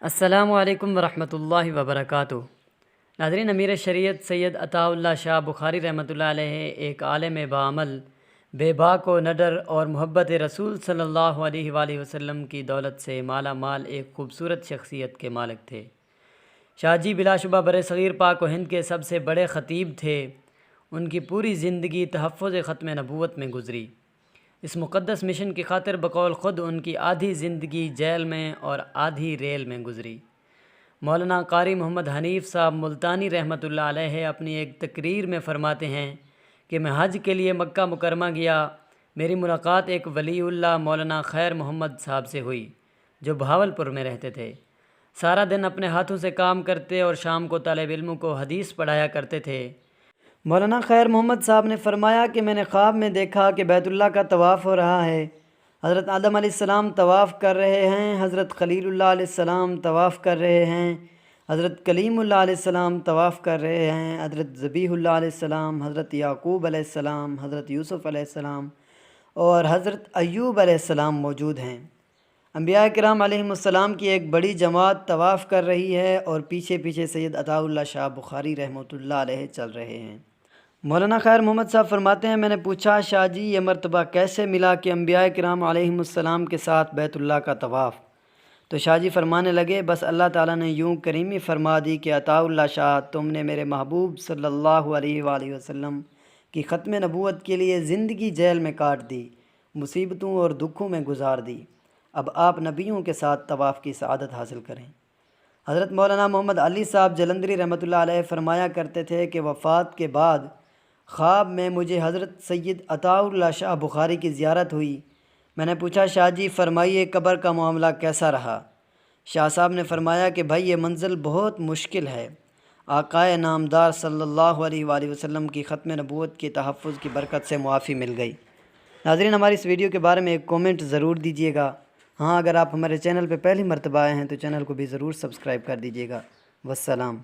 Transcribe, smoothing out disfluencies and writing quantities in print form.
السلام علیکم ورحمۃ اللہ وبرکاتہ۔ ناظرین، امیر شریعت سید عطا اللہ شاہ بخاری رحمۃ اللہ علیہ ایک عالم بعمل، بے باک و نڈر اور محبت رسول صلی اللہ علیہ وآلہ وسلم کی دولت سے مالا مال ایک خوبصورت شخصیت کے مالک تھے۔ شاہ جی بلا شبہ برصغیر پاک و ہند کے سب سے بڑے خطیب تھے۔ ان کی پوری زندگی تحفظ ختم نبوت میں گزری۔ اس مقدس مشن کی خاطر بقول خود ان کی آدھی زندگی جیل میں اور آدھی ریل میں گزری۔ مولانا قاری محمد حنیف صاحب ملتانی رحمۃ اللہ علیہ اپنی ایک تقریر میں فرماتے ہیں کہ میں حج کے لیے مکہ مکرمہ گیا۔ میری ملاقات ایک ولی اللہ مولانا خیر محمد صاحب سے ہوئی جو بہاولپور میں رہتے تھے۔ سارا دن اپنے ہاتھوں سے کام کرتے اور شام کو طالب علموں کو حدیث پڑھایا کرتے تھے۔ مولانا خیر محمد صاحب نے فرمایا کہ میں نے خواب میں دیکھا کہ بیت اللہ کا طواف ہو رہا ہے۔ حضرت آدم علیہ السلام طواف کر رہے ہیں، حضرت خلیل اللہ علیہ السلام طواف کر رہے ہیں، حضرت کلیم اللہ علیہ السلام طواف کر رہے ہیں، حضرت ذبیح اللہ علیہ السلام، حضرت یعقوب علیہ السلام، حضرت یوسف علیہ السلام اور حضرت ایوب علیہ السلام موجود ہیں۔ انبیاء کرام علیہم السلام کی ایک بڑی جماعت طواف کر رہی ہے اور پیچھے پیچھے سید عطا اللہ شاہ بخاری رحمۃ اللہ علیہ چل رہے ہیں۔ مولانا خیر محمد صاحب فرماتے ہیں، میں نے پوچھا شاہ جی یہ مرتبہ کیسے ملا کہ انبیاء کرام علیہم السلام کے ساتھ بیت اللہ کا طواف؟ تو شاہ جی فرمانے لگے، بس اللہ تعالیٰ نے یوں کریمی فرما دی کہ عطا اللہ شاہ تم نے میرے محبوب صلی اللہ علیہ وآلہ وسلم کی ختم نبوت کے لیے زندگی جیل میں کاٹ دی، مصیبتوں اور دکھوں میں گزار دی، اب آپ نبیوں کے ساتھ طواف کی سعادت حاصل کریں۔ حضرت مولانا محمد علی صاحب جلندری رحمۃ اللہ علیہ فرمایا کرتے تھے کہ وفات کے بعد خواب میں مجھے حضرت سید عطا اللہ شاہ بخاری کی زیارت ہوئی۔ میں نے پوچھا شاہ جی فرمائیے قبر کا معاملہ کیسا رہا؟ شاہ صاحب نے فرمایا کہ بھائی یہ منزل بہت مشکل ہے، آقائے نامدار صلی اللہ علیہ وآلہ وسلم کی ختم نبوت کے تحفظ کی برکت سے معافی مل گئی۔ ناظرین، ہماری اس ویڈیو کے بارے میں ایک کومنٹ ضرور دیجیے گا۔ ہاں، اگر آپ ہمارے چینل پہ پہلی مرتبہ آئے ہیں تو چینل کو بھی ضرور سبسکرائب کر دیجیے گا۔ والسلام۔